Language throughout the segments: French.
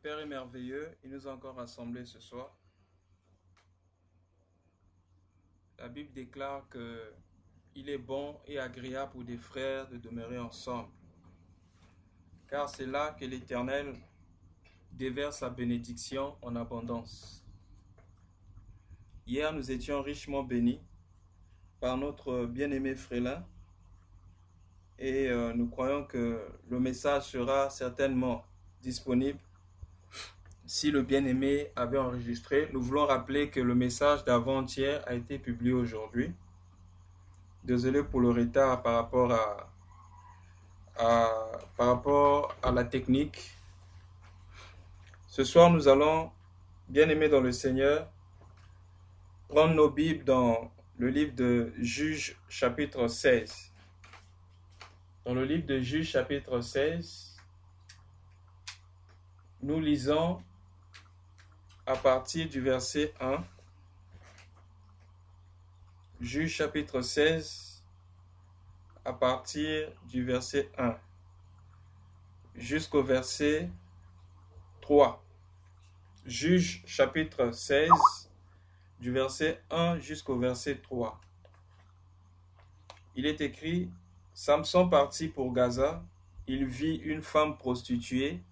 Père est merveilleux, il nous a encore rassemblés ce soir. La Bible déclare que il est bon et agréable pour des frères de demeurer ensemble, car c'est là que l'Éternel déverse sa bénédiction en abondance. Hier, nous étions richement bénis par notre bien-aimé Frélin et nous croyons que le message sera certainement disponible. Si le bien-aimé avait enregistré, nous voulons rappeler que le message d'avant-hier a été publié aujourd'hui. Désolé pour le retard par rapport à la technique. Ce soir, nous allons, bien-aimés dans le Seigneur, prendre nos Bibles dans le livre de Juges chapitre 16. Dans le livre de Juges chapitre 16, nous lisons à partir du verset 1. Juges chapitre 16, à partir du verset 1 jusqu'au verset 3. Juges chapitre 16, du verset 1 jusqu'au verset 3. Il est écrit: Samson partit pour Gaza, il vit une femme prostituée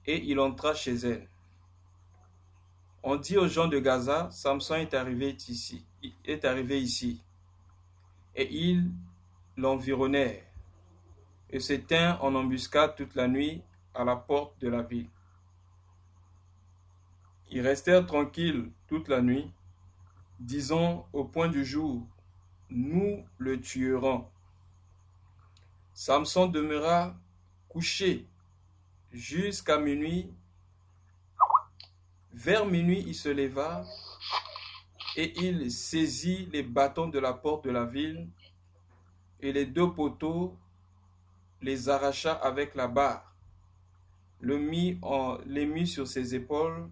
et il entra chez elle. On dit aux gens de Gaza: Samson est arrivé ici. Et ils l'environnèrent et se tinrent en embuscade toute la nuit à la porte de la ville. Ils restèrent tranquilles toute la nuit, disant au point du jour: nous le tuerons. Samson demeura couché jusqu'à minuit. Vers minuit, il se leva et il saisit les bâtons de la porte de la ville et les deux poteaux, les arracha avec la barre, les mit sur ses épaules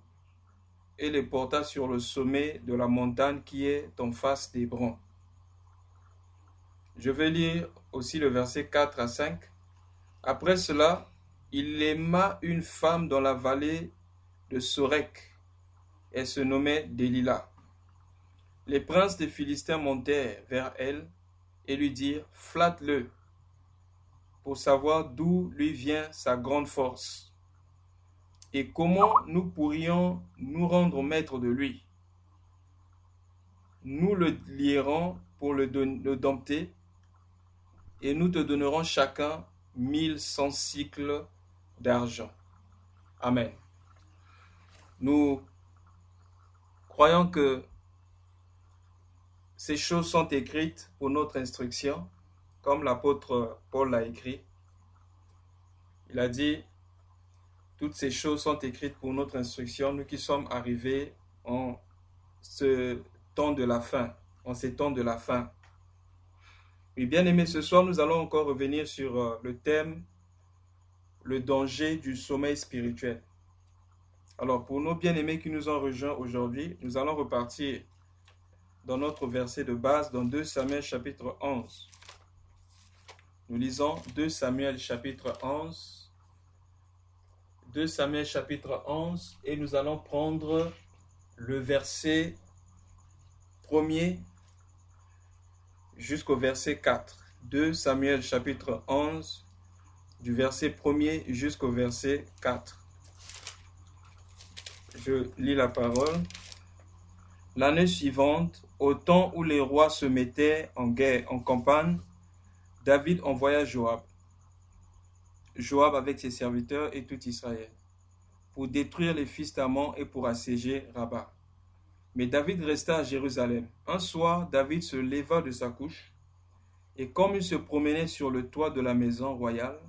et les porta sur le sommet de la montagne qui est en face d'Hébron. Je vais lire aussi le verset 4 à 5. Après cela, il aima une femme dans la vallée de Sorek. Elle se nommait Délila. Les princes des Philistins montèrent vers elle et lui dirent: flatte-le, pour savoir d'où lui vient sa grande force, et comment nous pourrions nous rendre maîtres de lui. Nous le lierons pour le dompter, et nous te donnerons chacun 1100 cycles d'argent. Amen. Nous croyons que ces choses sont écrites pour notre instruction, comme l'apôtre Paul l'a écrit. Il a dit: toutes ces choses sont écrites pour notre instruction, nous qui sommes arrivés en ce temps de la fin, Et bien aimé, ce soir, nous allons encore revenir sur le thème, le danger du sommeil spirituel. Alors, pour nos bien-aimés qui nous ont rejoints aujourd'hui, nous allons repartir dans notre verset de base, dans 2 Samuel chapitre 11. Nous lisons 2 Samuel chapitre 11. 2 Samuel chapitre 11, et nous allons prendre le verset 1er jusqu'au verset 4. 2 Samuel chapitre 11, du verset 1er jusqu'au verset 4. Je lis la parole. L'année suivante, au temps où les rois se mettaient en guerre, en campagne, David envoya Joab avec ses serviteurs et tout Israël, pour détruire les fils d'Ammon et pour assiéger Rabat. Mais David resta à Jérusalem. Un soir, David se leva de sa couche, et comme il se promenait sur le toit de la maison royale,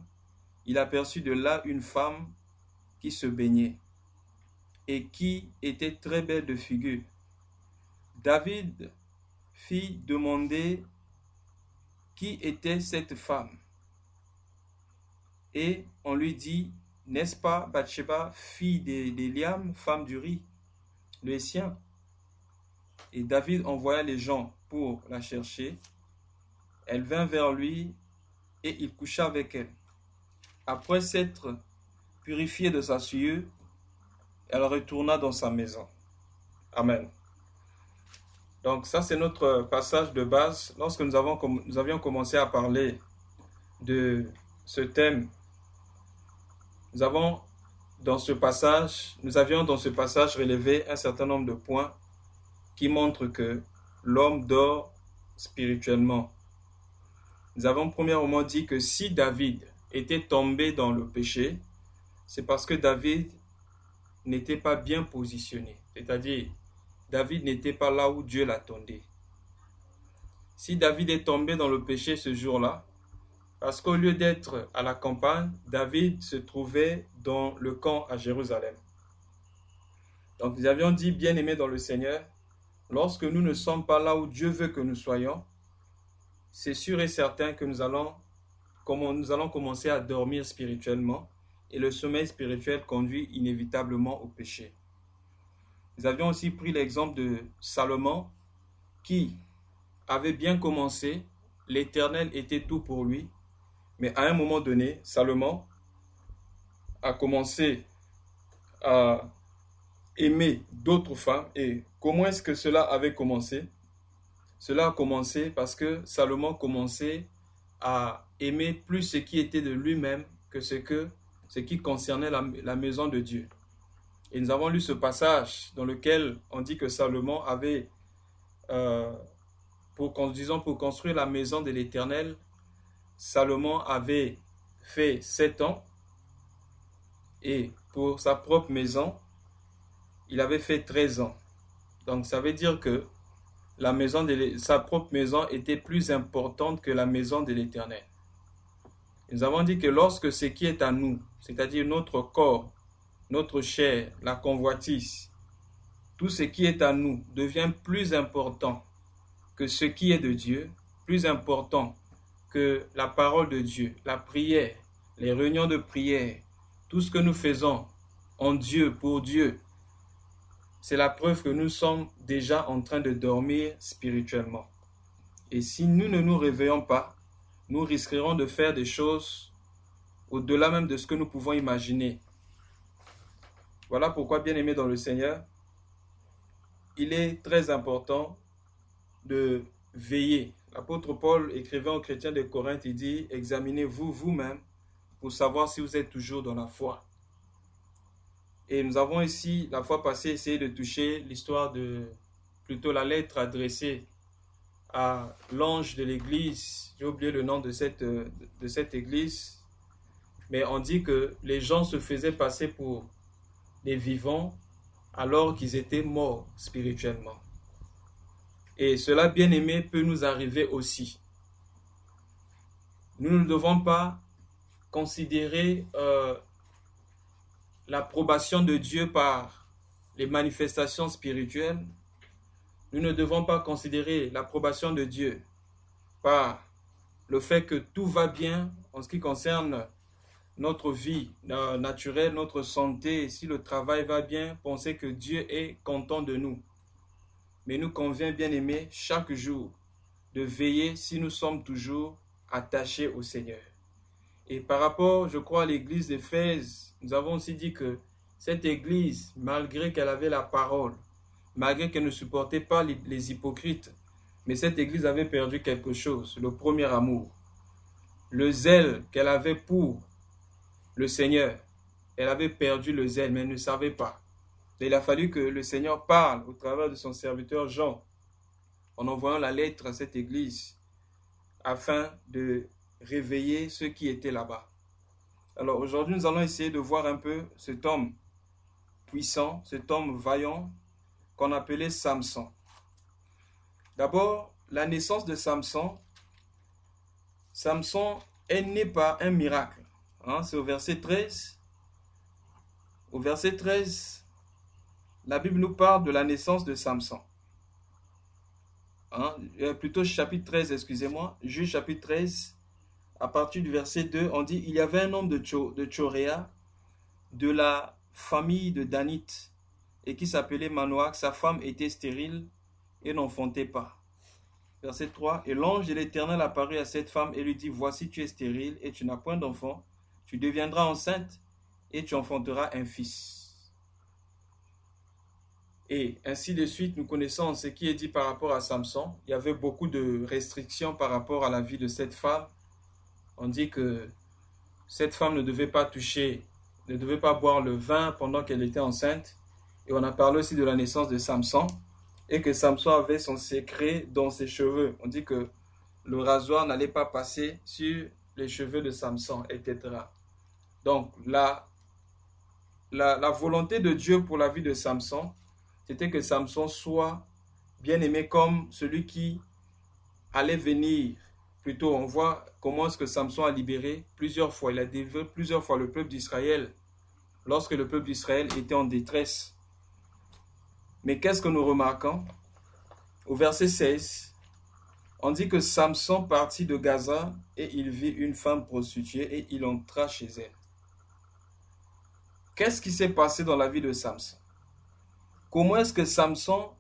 il aperçut de là une femme qui se baignait, et qui était très belle de figure. David fit demander qui était cette femme. Et on lui dit: n'est-ce pas Bathsheba, fille d'Éliam, femme d'Uri, le Hétien? Et David envoya les gens pour la chercher. Elle vint vers lui et il coucha avec elle. Après s'être purifiée de sa souillure, elle retourna dans sa maison. Amen. Donc ça, c'est notre passage de base. Lorsque nous avions commencé à parler de ce thème, nous avions dans ce passage relevé un certain nombre de points qui montrent que l'homme dort spirituellement. Nous avons premièrement dit que si David était tombé dans le péché, c'est parce que David n'était pas bien positionné. C'est-à-dire, David n'était pas là où Dieu l'attendait. Si David est tombé dans le péché ce jour-là, parce qu'au lieu d'être à la campagne, David se trouvait dans le camp à Jérusalem. Donc nous avions dit, bien-aimés dans le Seigneur, lorsque nous ne sommes pas là où Dieu veut que nous soyons, c'est sûr et certain que nous allons commencer à dormir spirituellement et le sommeil spirituel conduit inévitablement au péché. Nous avions aussi pris l'exemple de Salomon qui avait bien commencé, l'Éternel était tout pour lui, mais à un moment donné, Salomon a commencé à aimer d'autres femmes. Et comment est-ce que cela avait commencé? Cela a commencé parce que Salomon commençait à aimer plus ce qui était de lui-même que ce qui concernait la maison de Dieu. Et nous avons lu ce passage dans lequel on dit que Salomon avait, pour construire la maison de l'Éternel, Salomon avait fait 7 ans et pour sa propre maison, il avait fait 13 ans. Donc ça veut dire que sa propre maison était plus importante que la maison de l'Éternel. Nous avons dit que lorsque ce qui est à nous, c'est-à-dire notre corps, notre chair, la convoitise, tout ce qui est à nous devient plus important que ce qui est de Dieu, plus important que la parole de Dieu, la prière, les réunions de prière, tout ce que nous faisons en Dieu, pour Dieu, c'est la preuve que nous sommes déjà en train de dormir spirituellement. Et si nous ne nous réveillons pas, nous risquerons de faire des choses au-delà même de ce que nous pouvons imaginer. Voilà pourquoi, bien-aimés dans le Seigneur, il est très important de veiller. L'apôtre Paul, écrivant aux chrétiens de Corinthe, il dit « Examinez-vous vous-même pour savoir si vous êtes toujours dans la foi. » Et nous avons ici, la fois passée, essayé de toucher l'histoire plutôt la lettre adressée à l'ange de l'église. J'ai oublié le nom de cette église. Mais on dit que les gens se faisaient passer pour des vivants alors qu'ils étaient morts spirituellement. Et cela, bien aimé, peut nous arriver aussi. Nous ne devons pas considérer l'approbation de Dieu par les manifestations spirituelles. Nous ne devons pas considérer l'approbation de Dieu par le fait que tout va bien en ce qui concerne notre vie naturelle, notre santé. Si le travail va bien, penser que Dieu est content de nous. Mais il nous convient, bien aimé, chaque jour de veiller si nous sommes toujours attachés au Seigneur. Et par rapport, je crois, à l'église d'Éphèse, nous avons aussi dit que cette église, malgré qu'elle avait la parole, malgré qu'elle ne supportait pas les hypocrites, mais cette église avait perdu quelque chose, le premier amour, le zèle qu'elle avait pour le Seigneur. Elle avait perdu le zèle, mais elle ne savait pas. Et il a fallu que le Seigneur parle au travers de son serviteur Jean, en envoyant la lettre à cette église, afin de réveiller ceux qui étaient là-bas. Alors aujourd'hui, nous allons essayer de voir un peu cet homme puissant, cet homme vaillant, qu'on appelait Samson. D'abord, la naissance de Samson. Samson est né par un miracle. C'est au verset 13. Au verset 13, la Bible nous parle de la naissance de Samson. Plutôt chapitre 13, excusez-moi. Juge chapitre 13, à partir du verset 2, on dit « Il y avait un homme de Tchoréa, de la famille de Danite, et qui s'appelait Manoach. Sa femme était stérile et n'enfantait pas. » Verset 3, « Et l'ange de l'Éternel apparut à cette femme et lui dit, « Voici, tu es stérile et tu n'as point d'enfant. Tu deviendras enceinte et tu enfanteras un fils. Et ainsi de suite, nous connaissons ce qui est dit par rapport à Samson. Il y avait beaucoup de restrictions par rapport à la vie de cette femme. On dit que cette femme ne devait pas toucher, ne devait pas boire le vin pendant qu'elle était enceinte. Et on a parlé aussi de la naissance de Samson et que Samson avait son secret dans ses cheveux. On dit que le rasoir n'allait pas passer sur les cheveux de Samson, etc. Donc, la volonté de Dieu pour la vie de Samson, c'était que Samson soit bien aimé comme celui qui allait venir. Plutôt, on voit comment est-ce que Samson a libéré plusieurs fois. Il a délivré plusieurs fois le peuple d'Israël lorsque le peuple d'Israël était en détresse. Mais qu'est-ce que nous remarquons? Au verset 16, on dit que Samson partit de Gaza et il vit une femme prostituée et il entra chez elle. Qu'est-ce qui s'est passé dans la vie de Samson? Comment est-ce que Samson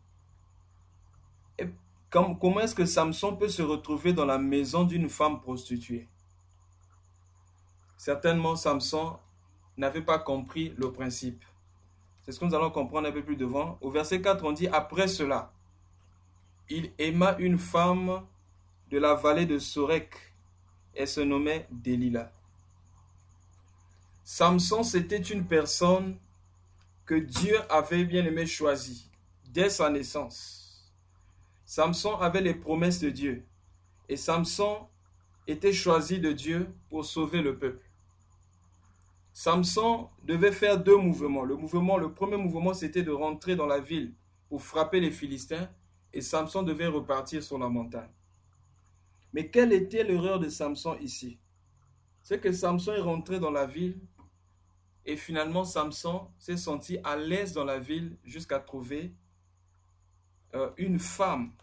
peut se retrouver dans la maison d'une femme prostituée? Certainement, Samson n'avait pas compris le principe. C'est ce que nous allons comprendre un peu plus devant. Au verset 4, on dit, après cela, il aima une femme de la vallée de Sorek. Elle se nommait Delilah. Samson, c'était une personne que Dieu avait bien aimé choisie dès sa naissance. Samson avait les promesses de Dieu. Et Samson était choisi de Dieu pour sauver le peuple. Samson devait faire deux mouvements. Le premier mouvement, c'était de rentrer dans la ville pour frapper les Philistins. Et Samson devait repartir sur la montagne. Mais quelle était l'erreur de Samson ici? C'est que Samson est rentré dans la ville et finalement Samson s'est senti à l'aise dans la ville jusqu'à trouver une femme.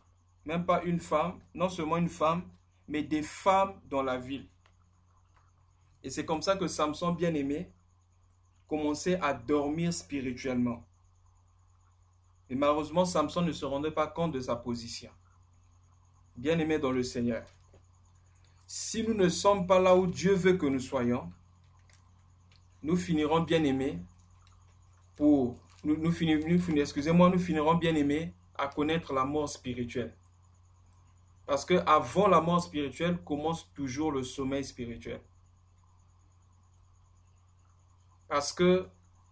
Même pas une femme, non seulement une femme, mais des femmes dans la ville. Et c'est comme ça que Samson, bien aimé, commençait à dormir spirituellement. Et malheureusement, Samson ne se rendait pas compte de sa position. Bien aimé dans le Seigneur. Si nous ne sommes pas là où Dieu veut que nous soyons, nous finirons bien aimés nous finirons bien aimés à connaître la mort spirituelle. Parce que avant la mort spirituelle commence toujours le sommeil spirituel. Parce que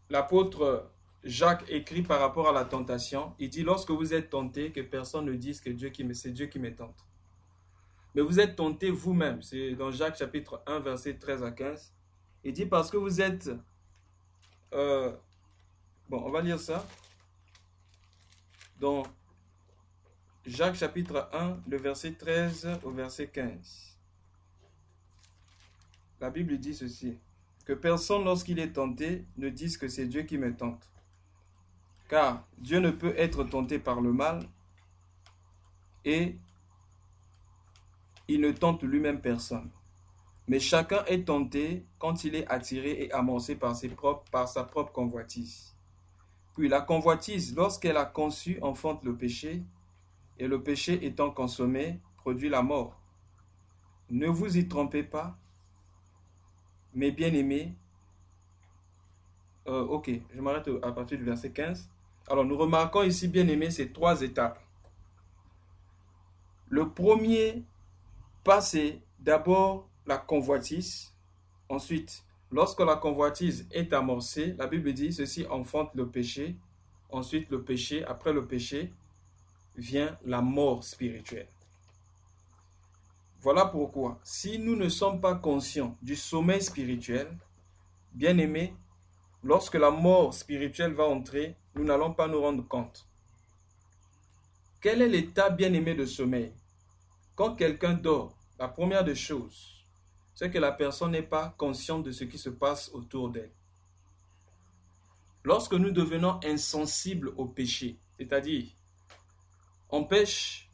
l'apôtre Jacques écrit par rapport à la tentation, il dit, lorsque vous êtes tentés, que personne ne dise que c'est Dieu qui me tente. Mais vous êtes tentés vous-même. C'est dans Jacques chapitre 1, verset 13 à 15. Il dit, parce que vous êtes... on va lire ça. Dans Jacques chapitre 1, le verset 13 au verset 15. La Bible dit ceci, que personne, lorsqu'il est tenté, ne dise que c'est Dieu qui me tente. Car Dieu ne peut être tenté par le mal et il ne tente lui-même personne. Mais chacun est tenté quand il est attiré et amorcé par sa propre convoitise. Puis la convoitise, lorsqu'elle a conçu, enfante le péché, et le péché étant consommé, produit la mort. Ne vous y trompez pas, mes bien-aimés. Je m'arrête à partir du verset 15. Alors, nous remarquons ici, bien-aimés, ces trois étapes. Le premier pas, c'est d'abord la convoitise. Ensuite, lorsque la convoitise est amorcée, la Bible dit, ceci enfante le péché. Ensuite, le péché, après le péché, vient la mort spirituelle. Voilà pourquoi, si nous ne sommes pas conscients du sommeil spirituel, bien-aimés, lorsque la mort spirituelle va entrer, nous n'allons pas nous rendre compte. Quel est l'état bien-aimé de sommeil? Quand quelqu'un dort, la première des choses, c'est que la personne n'est pas consciente de ce qui se passe autour d'elle. Lorsque nous devenons insensibles au péché, c'est-à-dire, on pêche,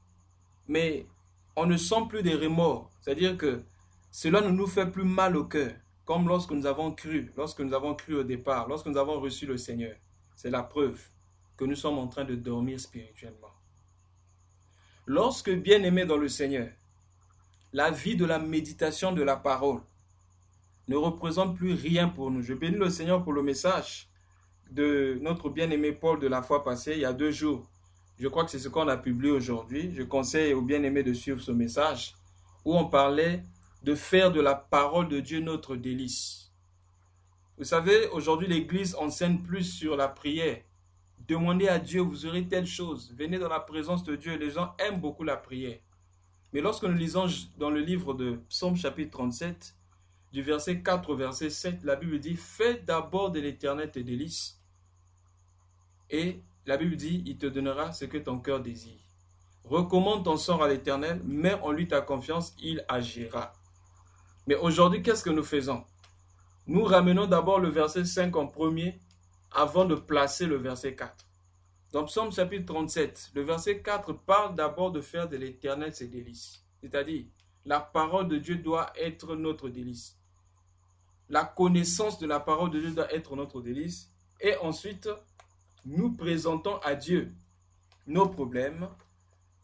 mais on ne sent plus des remords. C'est-à-dire que cela ne nous fait plus mal au cœur, comme lorsque nous avons cru au départ, lorsque nous avons reçu le Seigneur. C'est la preuve que nous sommes en train de dormir spirituellement. Lorsque, bien-aimés dans le Seigneur, la vie de la méditation de la parole ne représente plus rien pour nous. Je bénis le Seigneur pour le message de notre bien-aimé Paul de la fois passée, il y a 2 jours. Je crois que c'est ce qu'on a publié aujourd'hui. Je conseille aux bien-aimés de suivre ce message où on parlait de faire de la parole de Dieu notre délice. Vous savez, aujourd'hui, l'Église enseigne plus sur la prière. Demandez à Dieu, vous aurez telle chose. Venez dans la présence de Dieu. Les gens aiment beaucoup la prière. Mais lorsque nous lisons dans le livre de Psaume chapitre 37, du verset 4 au verset 7, la Bible dit « Fais d'abord de l'Éternel tes délices. » Et la Bible dit « Il te donnera ce que ton cœur désire. » Recommande ton sort à l'Éternel, mets en lui ta confiance, il agira. Mais aujourd'hui, qu'est-ce que nous faisons? Nous ramenons d'abord le verset 5 en premier avant de placer le verset 4. Dans Psaume chapitre 37, le verset 4 parle d'abord de faire de l'Éternel ses délices. C'est-à-dire, la parole de Dieu doit être notre délice. La connaissance de la parole de Dieu doit être notre délice. Et ensuite, nous présentons à Dieu nos problèmes.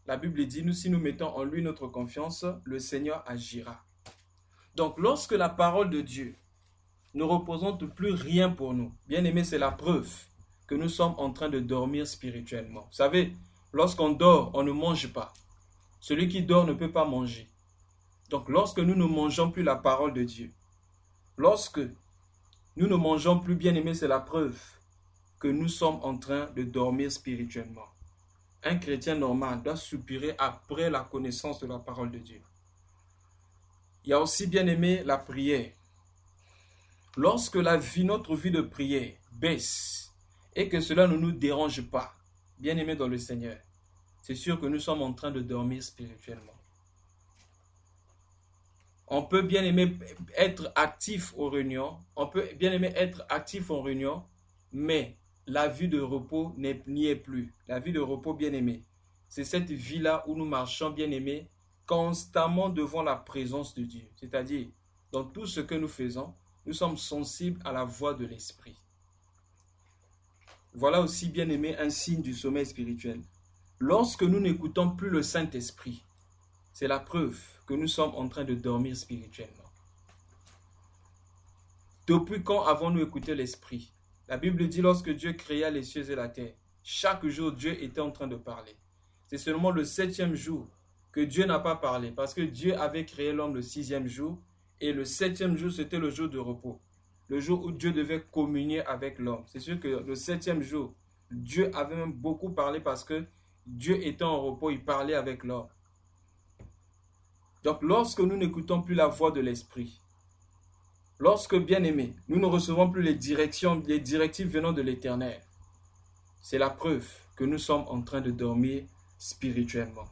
La Bible dit, nous, si nous mettons en lui notre confiance, le Seigneur agira. Donc, lorsque la parole de Dieu ne représente plus rien pour nous, bien aimé, c'est la preuve que nous sommes en train de dormir spirituellement. Vous savez, lorsqu'on dort, on ne mange pas. Celui qui dort ne peut pas manger. Donc, lorsque nous ne mangeons plus la parole de Dieu, lorsque nous ne mangeons plus, bien aimé, c'est la preuve que nous sommes en train de dormir spirituellement. Un chrétien normal doit soupirer après la connaissance de la parole de Dieu. Il y a aussi, bien aimé, la prière. Lorsque notre vie de prière baisse et que cela ne nous dérange pas, bien aimé dans le Seigneur, c'est sûr que nous sommes en train de dormir spirituellement. On peut bien aimé être actif aux réunions, on peut bien aimé être actif en réunion, mais la vie de repos n'y est plus. La vie de repos, bien aimé, c'est cette vie-là où nous marchons, bien aimé, constamment devant la présence de Dieu. C'est-à-dire, dans tout ce que nous faisons, nous sommes sensibles à la voix de l'Esprit. Voilà aussi, bien aimé, un signe du sommeil spirituel. Lorsque nous n'écoutons plus le Saint-Esprit, c'est la preuve que nous sommes en train de dormir spirituellement. Depuis quand avons-nous écouté l'Esprit? La Bible dit lorsque Dieu créa les cieux et la terre, chaque jour Dieu était en train de parler. C'est seulement le 7e jour que Dieu n'a pas parlé parce que Dieu avait créé l'homme le 6e jour et le 7e jour c'était le jour de repos. Le jour où Dieu devait communier avec l'homme. C'est sûr que le 7e jour, Dieu avait même beaucoup parlé parce que Dieu était en repos, il parlait avec l'homme. Donc lorsque nous n'écoutons plus la voix de l'Esprit, lorsque, bien aimé, nous ne recevons plus les directives venant de l'Éternel, c'est la preuve que nous sommes en train de dormir spirituellement.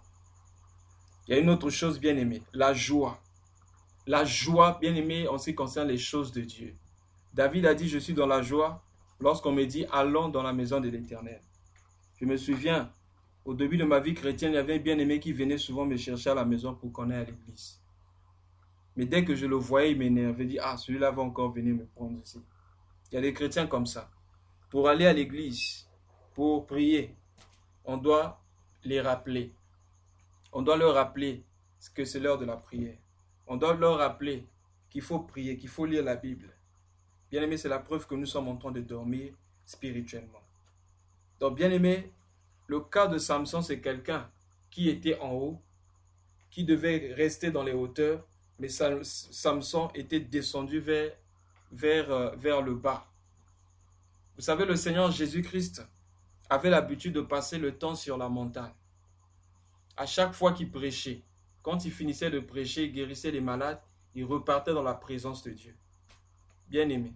Il y a une autre chose, bien aimé, la joie. La joie, bien aimé, en ce qui concerne les choses de Dieu. David a dit, je suis dans la joie, lorsqu'on me dit, allons dans la maison de l'Éternel. Je me souviens, au début de ma vie chrétienne, il y avait un bien-aimé qui venait souvent me chercher à la maison pour qu'on aille à l'église. Mais dès que je le voyais, il m'énervait, il dit, ah, celui-là va encore venir me prendre ici. Il y a des chrétiens comme ça. Pour aller à l'église, pour prier, on doit les rappeler. On doit leur rappeler que c'est l'heure de la prière. On doit leur rappeler qu'il faut prier, qu'il faut lire la Bible. Bien aimé, c'est la preuve que nous sommes en train de dormir spirituellement. Donc, bien aimé, le cas de Samson, c'est quelqu'un qui était en haut, qui devait rester dans les hauteurs, mais Samson était descendu vers le bas. Vous savez, le Seigneur Jésus-Christ avait l'habitude de passer le temps sur la montagne. À chaque fois qu'il prêchait, quand il finissait de prêcher, il guérissait les malades, il repartait dans la présence de Dieu. Bien-aimé,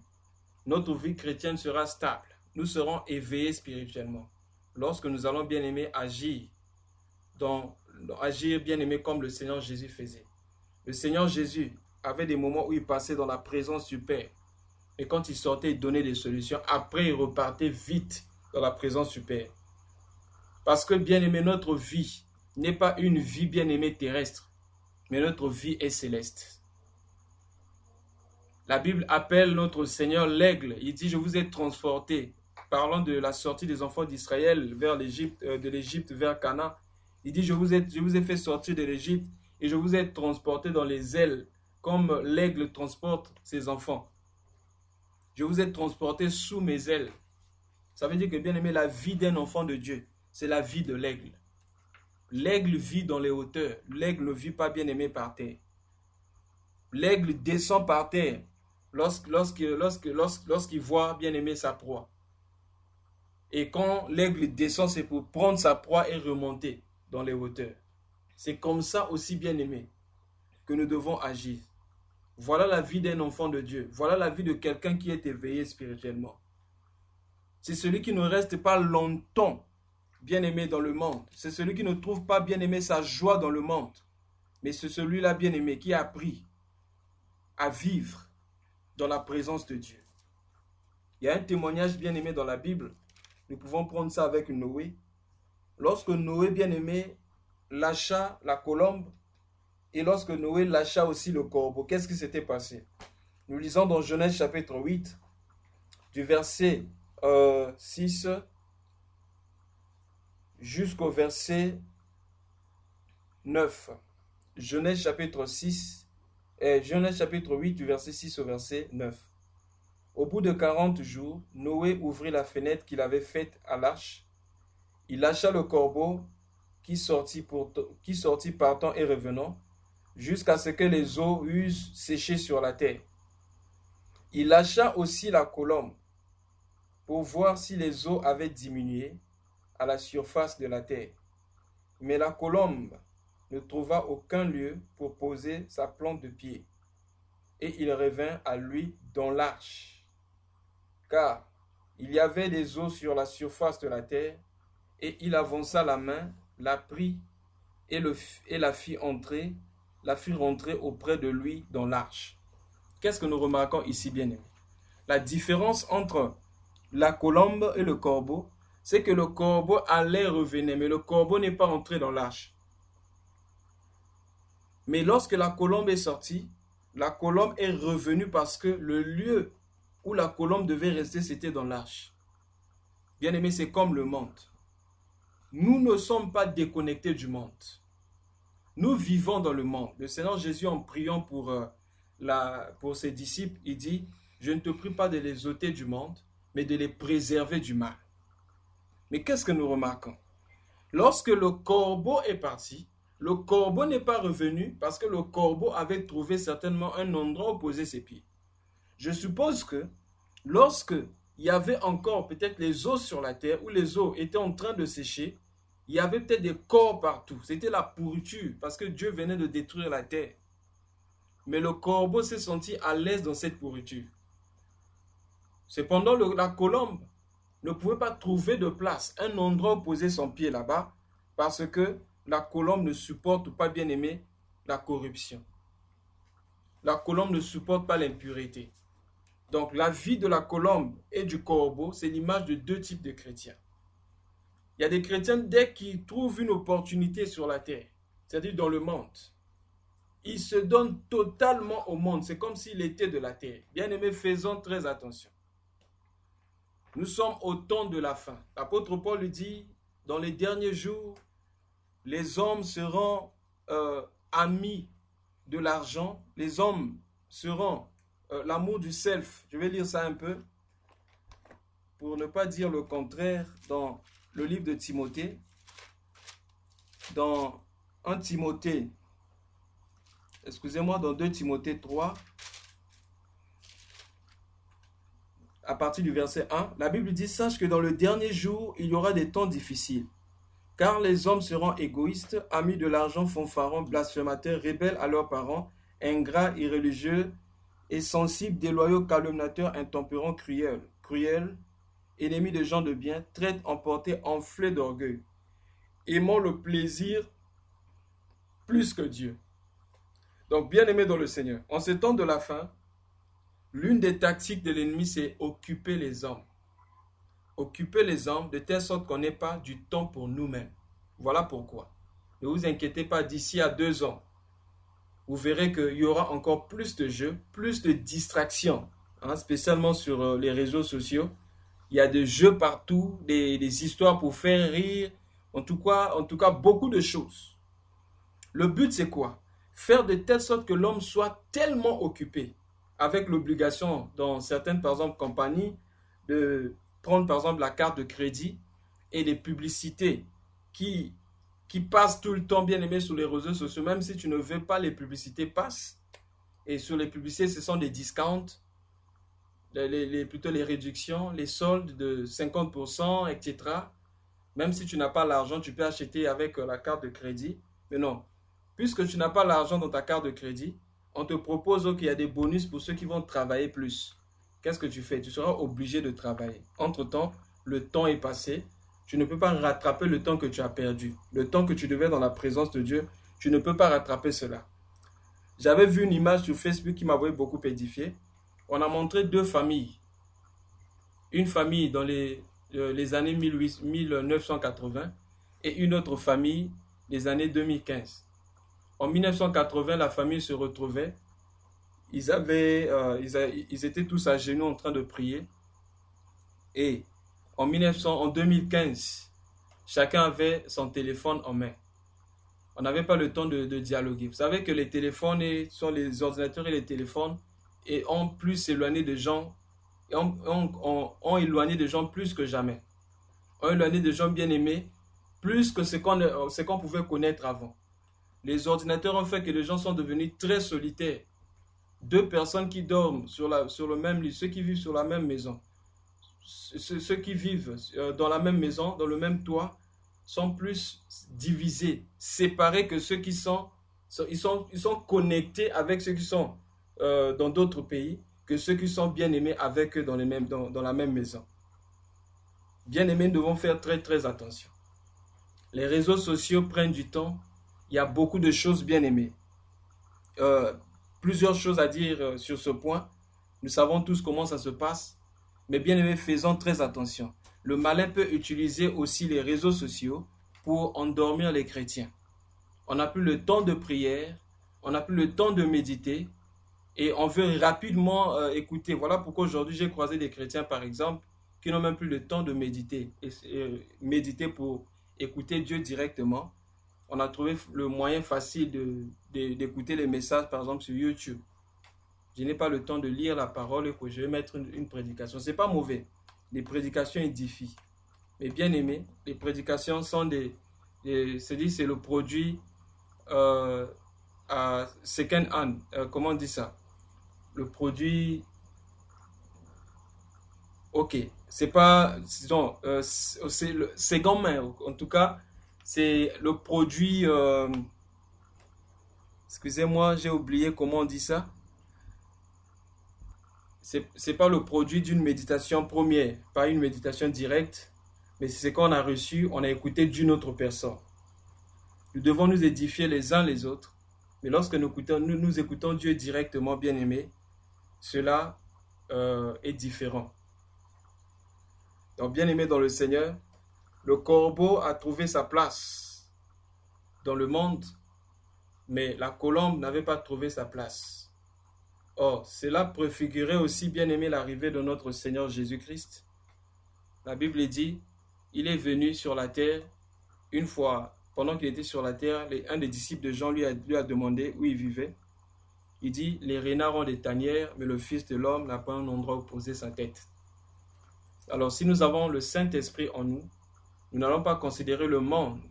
notre vie chrétienne sera stable. Nous serons éveillés spirituellement. Lorsque nous allons, bien-aimé, agir, bien-aimé, comme le Seigneur Jésus faisait. Le Seigneur Jésus avait des moments où il passait dans la présence du Père. Et quand il sortait, il donnait des solutions. Après, il repartait vite dans la présence du Père. Parce que, bien-aimé, notre vie n'est pas une vie, bien-aimée, terrestre, mais notre vie est céleste. La Bible appelle notre Seigneur l'aigle. Il dit, je vous ai transporté. Parlant de la sortie des enfants d'Israël vers l'Égypte, de l'Égypte vers Canaan. Il dit, je vous ai fait sortir de l'Égypte et je vous ai transporté dans les ailes comme l'aigle transporte ses enfants. Je vous ai transporté sous mes ailes. Ça veut dire que, bien aimé, la vie d'un enfant de Dieu, c'est la vie de l'aigle. L'aigle vit dans les hauteurs. L'aigle ne vit pas, bien aimé, par terre. L'aigle descend par terre lorsqu'il voit, bien aimé, sa proie. Et quand l'aigle descend, c'est pour prendre sa proie et remonter dans les hauteurs. C'est comme ça aussi, bien aimé, que nous devons agir. Voilà la vie d'un enfant de Dieu. Voilà la vie de quelqu'un qui est éveillé spirituellement. C'est celui qui ne reste pas longtemps bien-aimé dans le monde. C'est celui qui ne trouve pas bien-aimé sa joie dans le monde. Mais c'est celui-là bien-aimé qui a appris à vivre dans la présence de Dieu. Il y a un témoignage bien-aimé dans la Bible. Nous pouvons prendre ça avec Noé. Lorsque Noé bien-aimé lâcha la colombe, et lorsque Noé lâcha aussi le corbeau, qu'est-ce qui s'était passé? Nous lisons dans Genèse chapitre 8, du verset 6 jusqu'au verset 9. Genèse chapitre 8, du verset 6 au verset 9. Au bout de 40 jours, Noé ouvrit la fenêtre qu'il avait faite à l'arche. Il lâcha le corbeau qui sortit partant et revenant, jusqu'à ce que les eaux eussent séché sur la terre. Il lâcha aussi la colombe pour voir si les eaux avaient diminué à la surface de la terre. Mais la colombe ne trouva aucun lieu pour poser sa plante de pied. Et il revint à lui dans l'arche, car il y avait des eaux sur la surface de la terre, et il avança la main, la prit et la fit rentrer auprès de lui dans l'arche. Qu'est-ce que nous remarquons ici, bien-aimés? La différence entre la colombe et le corbeau, c'est que le corbeau allait revenir, mais le corbeau n'est pas entré dans l'arche. Mais lorsque la colombe est sortie, la colombe est revenue parce que le lieu où la colombe devait rester, c'était dans l'arche. Bien-aimés, c'est comme le monde. Nous ne sommes pas déconnectés du monde. Nous vivons dans le monde. Le Seigneur Jésus, en priant pour ses disciples, il dit, je ne te prie pas de les ôter du monde, mais de les préserver du mal. Mais qu'est-ce que nous remarquons? Lorsque le corbeau est parti, le corbeau n'est pas revenu parce que le corbeau avait trouvé certainement un endroit où poser ses pieds. Je suppose que lorsque il y avait encore peut-être les eaux sur la terre, où les eaux étaient en train de sécher, il y avait peut-être des corps partout. C'était la pourriture parce que Dieu venait de détruire la terre. Mais le corbeau s'est senti à l'aise dans cette pourriture. Cependant, la colombe ne pouvait pas trouver de place, un endroit où poser son pied là-bas, parce que la colombe ne supporte pas, bien aimé, la corruption. La colombe ne supporte pas l'impureté. Donc la vie de la colombe et du corbeau, c'est l'image de deux types de chrétiens. Il y a des chrétiens, dès qu'ils trouvent une opportunité sur la terre, c'est-à-dire dans le monde, ils se donnent totalement au monde. C'est comme s'il était de la terre. Bien aimé, faisons très attention. Nous sommes au temps de la fin. L'apôtre Paul dit, dans les derniers jours, les hommes seront amis de l'argent. Les hommes seront l'amour du self. Je vais lire ça un peu pour ne pas dire le contraire dans le livre de Timothée. Dans 1 Timothée, excusez-moi, dans 2 Timothée 3, à partir du verset 1, la Bible dit, sache que dans le dernier jour, il y aura des temps difficiles. Car les hommes seront égoïstes, amis de l'argent, fanfarons, blasphémateurs, rebelles à leurs parents, ingrats, irréligieux, et sensibles, déloyaux, calomniateurs, intempérants, cruels, ennemis de gens de bien, traîtres, emportés, enflés d'orgueil, aimant le plaisir plus que Dieu. Donc, bien-aimés dans le Seigneur, en ce temps de la fin, l'une des tactiques de l'ennemi, c'est occuper les hommes. Occuper les hommes de telle sorte qu'on n'ait pas du temps pour nous-mêmes. Voilà pourquoi. Ne vous inquiétez pas, d'ici à 2 ans, vous verrez qu'il y aura encore plus de jeux, plus de distractions, spécialement sur les réseaux sociaux. Il y a des jeux partout, des histoires pour faire rire, en tout cas beaucoup de choses. Le but, c'est quoi? faire de telle sorte que l'homme soit tellement occupé avec l'obligation dans certaines, par exemple, compagnies, de prendre, par exemple, la carte de crédit et les publicités qui, qui passent tout le temps, bien aimé, sur les réseaux sociaux, même si tu ne veux pas, les publicités passent. Et sur les publicités, ce sont des discounts, plutôt les réductions, les soldes de 50%, etc. Même si tu n'as pas l'argent, tu peux acheter avec la carte de crédit. Mais non, puisque tu n'as pas l'argent dans ta carte de crédit, on te propose qu'il y a des bonus pour ceux qui vont travailler plus. Qu'est-ce que tu fais? Tu seras obligé de travailler. Entre-temps, le temps est passé. Tu ne peux pas rattraper le temps que tu as perdu. Le temps que tu devais dans la présence de Dieu, tu ne peux pas rattraper cela. J'avais vu une image sur Facebook qui m'avait beaucoup édifié. On a montré deux familles. Une famille dans les années 1980 et une autre famille les années 2015. En 1980, la famille se retrouvait. Ils étaient tous à genoux en train de prier. Et en 2015, chacun avait son téléphone en main. On n'avait pas le temps de dialoguer. Vous savez que les téléphones, les ordinateurs et les téléphones ont plus éloigné des gens, ont éloigné des gens plus que jamais. Ont éloigné des gens bien aimés, plus que ce qu'on pouvait connaître avant. Les ordinateurs ont fait que les gens sont devenus très solitaires. Deux personnes qui dorment sur le même lit, ceux qui vivent sur la même maison, ceux qui vivent dans la même maison, dans le même toit, sont plus divisés, séparés que ceux qui sont connectés avec ceux qui sont dans d'autres pays, que ceux qui sont bien aimés avec eux dans la même maison. Bien aimés, nous devons faire très très attention. Les réseaux sociaux prennent du temps. Il y a beaucoup de choses bien aimées. Plusieurs choses à dire sur ce point. Nous savons tous comment ça se passe. Mais bien aimés, faisons très attention. Le malin peut utiliser aussi les réseaux sociaux pour endormir les chrétiens. On n'a plus le temps de prière, on n'a plus le temps de méditer et on veut rapidement écouter. Voilà pourquoi aujourd'hui j'ai croisé des chrétiens par exemple qui n'ont même plus le temps de méditer. Méditer pour écouter Dieu directement. On a trouvé le moyen facile d'écouter les messages par exemple sur YouTube. Je n'ai pas le temps de lire la parole et que je vais mettre une prédication. Ce n'est pas mauvais. Les prédications édifient. Mais bien aimé, les prédications sont c'est le produit second hand. Comment on dit ça? Le produit... Ok. C'est pas... Disons, c'est le second main. En tout cas, c'est le produit... excusez-moi, j'ai oublié comment on dit ça. C'est pas le produit d'une méditation première, pas une méditation directe, mais c'est ce qu'on a reçu, on a écouté d'une autre personne. Nous devons nous édifier les uns les autres, mais lorsque nous écoutons Dieu directement, bien aimé, cela est différent. Donc, bien aimé dans le Seigneur, le corbeau a trouvé sa place dans le monde, mais la colombe n'avait pas trouvé sa place. Or, cela préfigurait aussi, bien aimé, l'arrivée de notre Seigneur Jésus-Christ. La Bible dit, il est venu sur la terre, une fois, pendant qu'il était sur la terre, un des disciples de Jean lui a demandé où il vivait. Il dit, les renards ont des tanières, mais le Fils de l'homme n'a pas un endroit où poser sa tête. Alors, si nous avons le Saint-Esprit en nous, nous n'allons pas considérer le monde,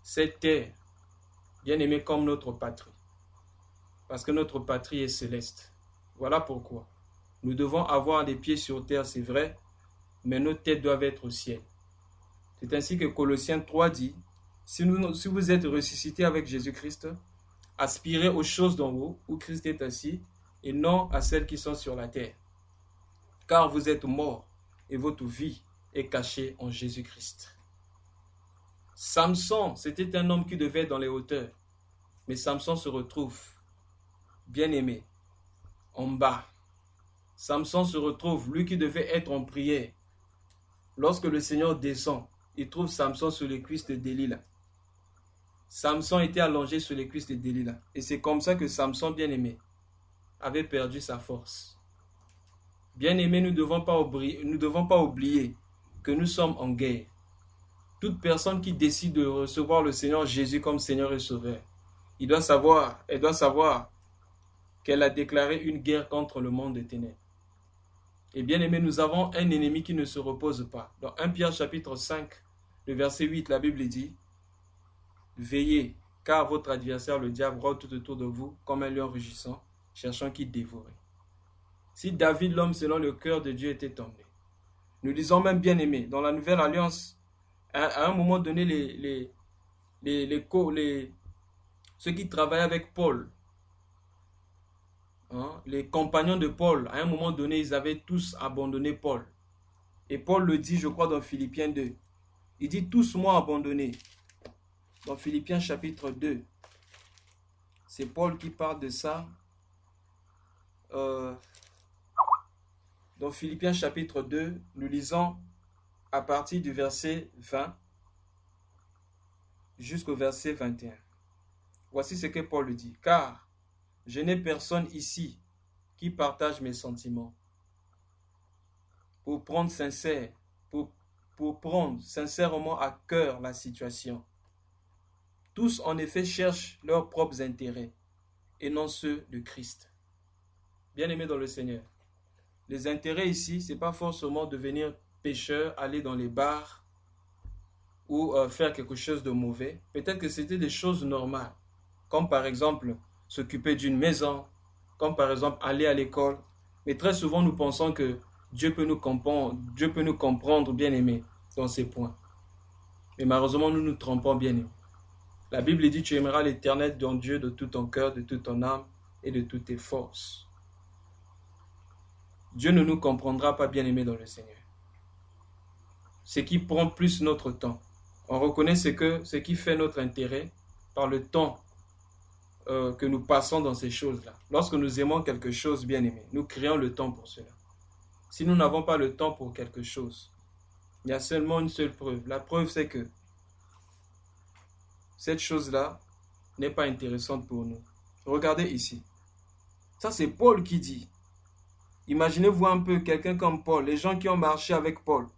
cette terre, bien aimé, comme notre patrie. Parce que notre patrie est céleste. Voilà pourquoi. Nous devons avoir des pieds sur terre, c'est vrai, mais nos têtes doivent être au ciel. C'est ainsi que Colossiens 3 dit, si vous êtes ressuscités avec Jésus-Christ, aspirez aux choses d'en haut, où Christ est assis, et non à celles qui sont sur la terre. Car vous êtes morts, et votre vie est cachée en Jésus-Christ. Samson, c'était un homme qui devait être dans les hauteurs, mais Samson se retrouve bien aimé, en bas. Samson se retrouve, lui qui devait être en prière. Lorsque le Seigneur descend, il trouve Samson sur les cuisses de Delilah. Samson était allongé sur les cuisses de Delilah. Et c'est comme ça que Samson, bien aimé, avait perdu sa force. Bien aimé, nous ne devons pas oublier que nous sommes en guerre. Toute personne qui décide de recevoir le Seigneur Jésus comme Seigneur et Sauveur elle doit savoir qu'elle a déclaré une guerre contre le monde des ténèbres. Et bien aimé, nous avons un ennemi qui ne se repose pas. Dans 1 Pierre chapitre 5, le verset 8, la Bible dit « Veillez, car votre adversaire, le diable, rôde tout autour de vous comme un lion rugissant, cherchant qui dévorer. » Si David, l'homme selon le cœur de Dieu, était tombé, nous disons même bien aimé, dans la Nouvelle Alliance, à un moment donné, ceux qui travaillaient avec Paul, les compagnons de Paul, à un moment donné, ils avaient tous abandonné Paul. Et Paul le dit, je crois, dans Philippiens 2. Il dit, tous m'ont abandonné. Dans Philippiens chapitre 2. C'est Paul qui parle de ça. Dans Philippiens chapitre 2, nous lisons à partir du verset 20 jusqu'au verset 21. Voici ce que Paul dit. Car je n'ai personne ici qui partage mes sentiments. Pour prendre sincèrement à cœur la situation. Tous en effet cherchent leurs propres intérêts et non ceux de Christ. Bien-aimés dans le Seigneur, les intérêts ici, ce n'est pas forcément devenir pécheur, aller dans les bars ou faire quelque chose de mauvais. Peut-être que c'était des choses normales, comme par exemple s'occuper d'une maison, comme par exemple aller à l'école. Mais très souvent, nous pensons que Dieu peut nous comprendre, bien-aimés, dans ces points. Mais malheureusement, nous nous trompons, bien-aimés. La Bible dit, tu aimeras l'Éternel, ton Dieu, de tout ton cœur, de toute ton âme et de toutes tes forces. Dieu ne nous comprendra pas, bien-aimés, dans le Seigneur. Ce qui prend plus notre temps. On reconnaît ce qui fait notre intérêt par le temps que nous passons dans ces choses-là. Lorsque nous aimons quelque chose, bien-aimé, nous créons le temps pour cela. Si nous n'avons pas le temps pour quelque chose, il y a seulement une seule preuve. La preuve, c'est que cette chose-là n'est pas intéressante pour nous. Regardez ici. Ça, c'est Paul qui dit. Imaginez-vous un peu quelqu'un comme Paul, les gens qui ont marché avec Paul.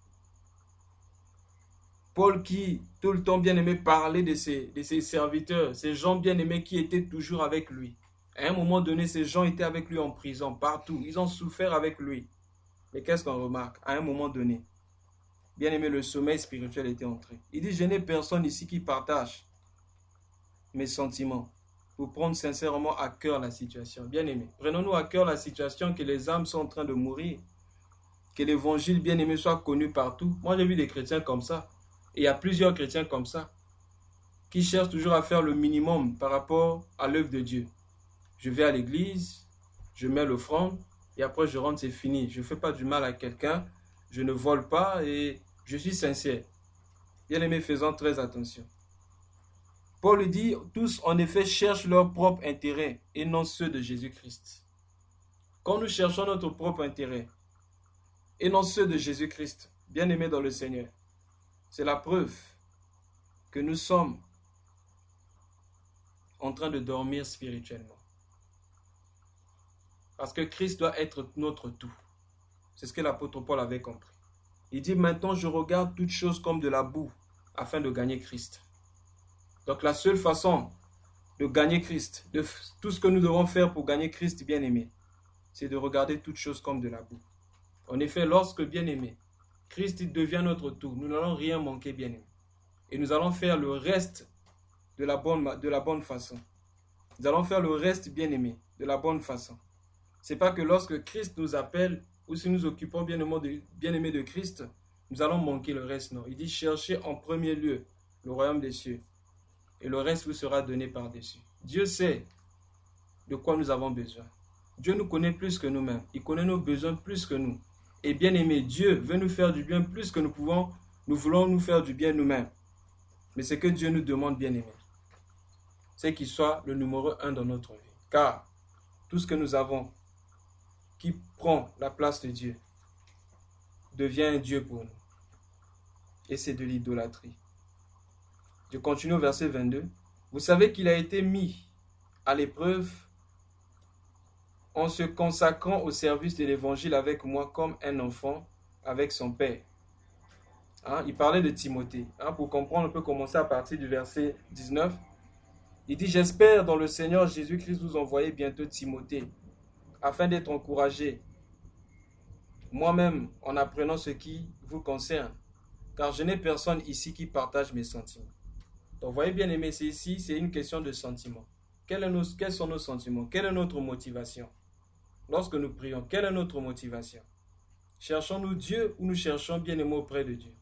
Paul qui, tout le temps bien-aimé, parlait de ses serviteurs, ces gens bien-aimés qui étaient toujours avec lui. À un moment donné, ces gens étaient avec lui en prison, partout. Ils ont souffert avec lui. Mais qu'est-ce qu'on remarque? À un moment donné, bien-aimé, le sommeil spirituel était entré. Il dit, je n'ai personne ici qui partage mes sentiments pour prendre sincèrement à cœur la situation. Bien-aimé, prenons-nous à cœur la situation que les âmes sont en train de mourir, que l'évangile, bien-aimé, soit connu partout. Moi, j'ai vu des chrétiens comme ça. Et il y a plusieurs chrétiens comme ça qui cherchent toujours à faire le minimum par rapport à l'œuvre de Dieu. Je vais à l'église, je mets l'offrande et après je rentre, c'est fini. Je ne fais pas du mal à quelqu'un, je ne vole pas et je suis sincère. Bien-aimés, faisons très attention. Paul dit, tous en effet cherchent leur propre intérêt et non ceux de Jésus-Christ. Quand nous cherchons notre propre intérêt et non ceux de Jésus-Christ, bien-aimés dans le Seigneur, c'est la preuve que nous sommes en train de dormir spirituellement. Parce que Christ doit être notre tout. C'est ce que l'apôtre Paul avait compris. Il dit, maintenant je regarde toutes choses comme de la boue afin de gagner Christ. Donc la seule façon de gagner Christ, de tout ce que nous devons faire pour gagner Christ, bien-aimé, c'est de regarder toutes choses comme de la boue. En effet, lorsque, bien-aimé, Christ devient notre tout, nous n'allons rien manquer, bien-aimé. Et nous allons faire le reste de la bonne façon. Nous allons faire le reste, bien-aimé, de la bonne façon. Ce n'est pas que lorsque Christ nous appelle, ou si nous occupons bien-aimé de Christ, nous allons manquer le reste. Non, il dit, cherchez en premier lieu le royaume des cieux. Et le reste vous sera donné par-dessus. Dieu sait de quoi nous avons besoin. Dieu nous connaît plus que nous-mêmes. Il connaît nos besoins plus que nous. Et bien aimé, Dieu veut nous faire du bien plus que nous voulons nous faire du bien nous-mêmes. Mais ce que Dieu nous demande, bien aimé, c'est qu'il soit le numéro 1 dans notre vie. Car tout ce que nous avons qui prend la place de Dieu devient un Dieu pour nous. Et c'est de l'idolâtrie. Je continue au verset 22. Vous savez qu'il a été mis à l'épreuve en se consacrant au service de l'évangile avec moi comme un enfant avec son père. Il parlait de Timothée. Pour comprendre, on peut commencer à partir du verset 19. Il dit, j'espère dans le Seigneur Jésus-Christ vous envoyer bientôt Timothée, afin d'être encouragé, moi-même, en apprenant ce qui vous concerne, car je n'ai personne ici qui partage mes sentiments. Donc, voyez bien aimé, c'est ici, c'est une question de sentiments. Quels sont nos sentiments? Quelle est notre motivation? Lorsque nous prions, quelle est notre motivation? Cherchons-nous Dieu ou nous cherchons bien aimé auprès de Dieu?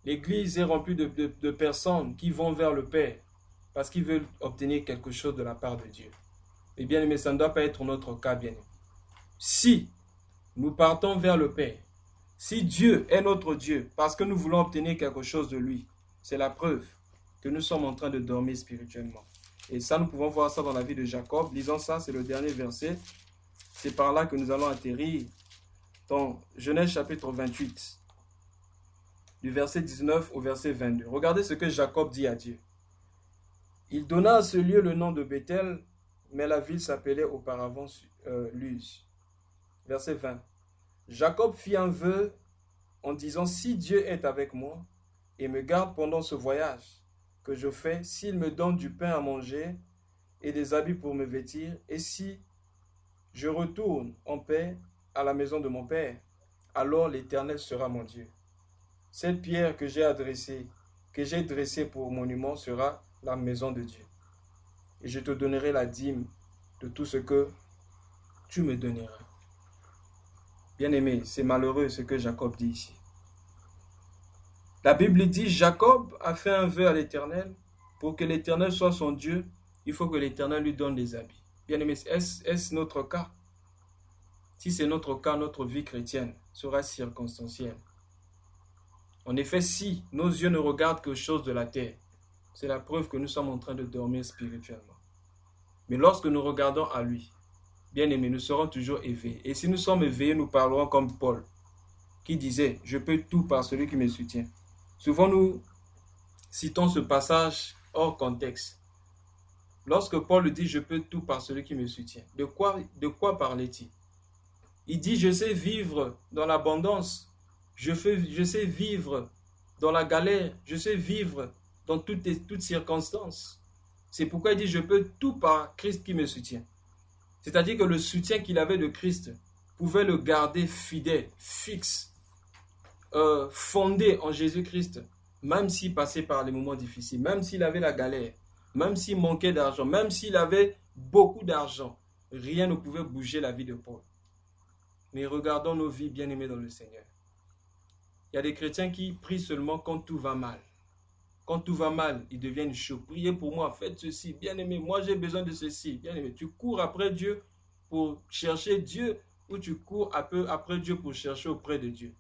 L'Église est remplie de personnes qui vont vers le Père parce qu'ils veulent obtenir quelque chose de la part de Dieu. Et bien aimé, ça ne doit pas être notre cas, bien aimé. Si nous partons vers le Père, si Dieu est notre Dieu parce que nous voulons obtenir quelque chose de lui, c'est la preuve que nous sommes en train de dormir spirituellement. Et ça, nous pouvons voir ça dans la vie de Jacob. Lisons ça, c'est le dernier verset. C'est par là que nous allons atterrir dans Genèse chapitre 28, du verset 19 au verset 22. Regardez ce que Jacob dit à Dieu. Il donna à ce lieu le nom de Bethel, mais la ville s'appelait auparavant Luz. Verset 20. Jacob fit un vœu en disant, si Dieu est avec moi et me garde pendant ce voyage que je fais, s'il me donne du pain à manger et des habits pour me vêtir, et si je retourne en paix à la maison de mon Père, alors l'Éternel sera mon Dieu. Cette pierre que j'ai dressée pour monument sera la maison de Dieu. Et je te donnerai la dîme de tout ce que tu me donneras. Bien-aimé, c'est malheureux ce que Jacob dit ici. La Bible dit, Jacob a fait un vœu à l'Éternel. Pour que l'Éternel soit son Dieu, il faut que l'Éternel lui donne des habits. Bien-aimé, est-ce notre cas? Si c'est notre cas, notre vie chrétienne sera circonstancielle. En effet, si nos yeux ne regardent que choses de la terre, c'est la preuve que nous sommes en train de dormir spirituellement. Mais lorsque nous regardons à lui, bien-aimés, nous serons toujours éveillés. Et si nous sommes éveillés, nous parlerons comme Paul, qui disait, je peux tout par celui qui me soutient. Souvent, nous citons ce passage hors contexte. Lorsque Paul dit, je peux tout par celui qui me soutient, de quoi parlait-il? Il dit, je sais vivre dans l'abondance, je sais vivre dans la galère, je sais vivre dans toutes circonstances. C'est pourquoi il dit, je peux tout par Christ qui me soutient. C'est-à-dire que le soutien qu'il avait de Christ pouvait le garder fidèle, fixe, fondé en Jésus-Christ, même s'il passait par les moments difficiles, même s'il avait la galère, même s'il manquait d'argent, même s'il avait beaucoup d'argent, rien ne pouvait bouger la vie de Paul. Mais regardons nos vies bien-aimées dans le Seigneur. Il y a des chrétiens qui prient seulement quand tout va mal. Quand tout va mal, ils deviennent chauds. Priez pour moi, faites ceci. Bien-aimé, moi j'ai besoin de ceci. Bien-aimé, tu cours après Dieu pour chercher Dieu ou tu cours un peu après Dieu pour chercher auprès de Dieu.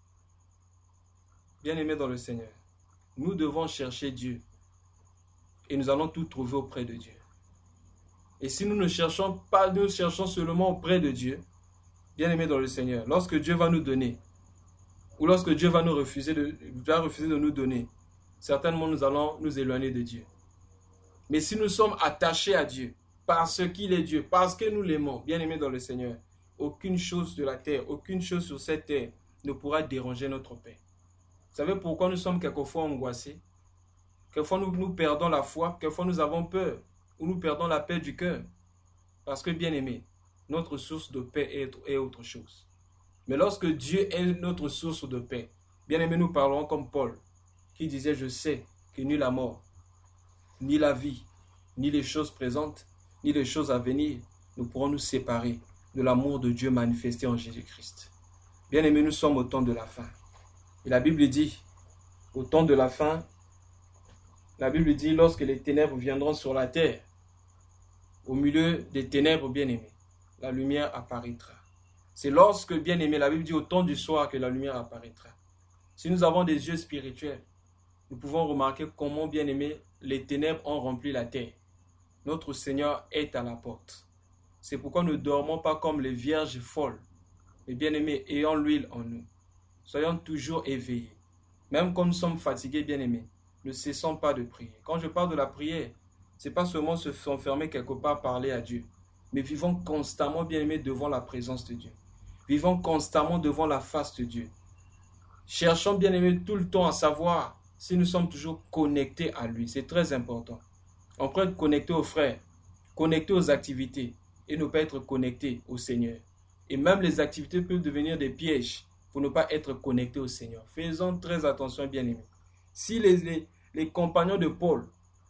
Bien-aimé dans le Seigneur, nous devons chercher Dieu et nous allons tout trouver auprès de Dieu. Et si nous ne cherchons pas, nous cherchons seulement auprès de Dieu, bien-aimé dans le Seigneur, lorsque Dieu va nous donner ou lorsque Dieu va refuser de nous donner, certainement nous allons nous éloigner de Dieu. Mais si nous sommes attachés à Dieu, parce qu'il est Dieu, parce que nous l'aimons, bien-aimés dans le Seigneur, aucune chose de la terre, aucune chose sur cette terre ne pourra déranger notre paix. Vous savez pourquoi nous sommes quelquefois angoissés? Quelquefois nous perdons la foi, quelquefois nous avons peur, ou nous perdons la paix du cœur. Parce que, bien-aimés, notre source de paix est autre chose. Mais lorsque Dieu est notre source de paix, bien-aimés, nous parlerons comme Paul, qui disait, je sais que ni la mort, ni la vie, ni les choses présentes, ni les choses à venir, nous pourrons nous séparer de l'amour de Dieu manifesté en Jésus-Christ. Bien-aimés, nous sommes au temps de la fin. Et la Bible dit, au temps de la fin, la Bible dit, lorsque les ténèbres viendront sur la terre, au milieu des ténèbres, bien-aimés, la lumière apparaîtra. C'est lorsque, bien-aimés, la Bible dit, au temps du soir que la lumière apparaîtra. Si nous avons des yeux spirituels, nous pouvons remarquer comment, bien-aimés, les ténèbres ont rempli la terre. Notre Seigneur est à la porte. C'est pourquoi nous ne dormons pas comme les vierges folles, mais bien-aimés, ayant l'huile en nous. Soyons toujours éveillés. Même quand nous sommes fatigués, bien-aimés, ne cessons pas de prier. Quand je parle de la prière, ce n'est pas seulement se enfermer quelque part parler à Dieu, mais vivons constamment, bien-aimés, devant la présence de Dieu. Vivons constamment devant la face de Dieu. Cherchons, bien-aimés, tout le temps à savoir si nous sommes toujours connectés à lui. C'est très important. On peut être connecté aux frères, connecté aux activités et ne pas être connecté au Seigneur. Et même les activités peuvent devenir des pièges pour ne pas être connecté au Seigneur. Faisons très attention, bien-aimés. Si les compagnons de Paul,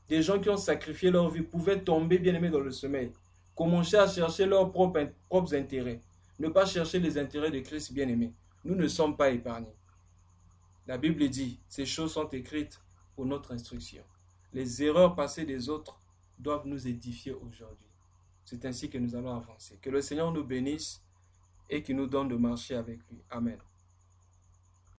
des gens qui ont sacrifié leur vie, pouvaient tomber, bien-aimés, dans le sommeil, commencer à chercher leurs propres intérêts, ne pas chercher les intérêts de Christ, bien-aimés, nous ne sommes pas épargnés. La Bible dit, ces choses sont écrites pour notre instruction. Les erreurs passées des autres doivent nous édifier aujourd'hui. C'est ainsi que nous allons avancer. Que le Seigneur nous bénisse et qu'il nous donne de marcher avec lui. Amen.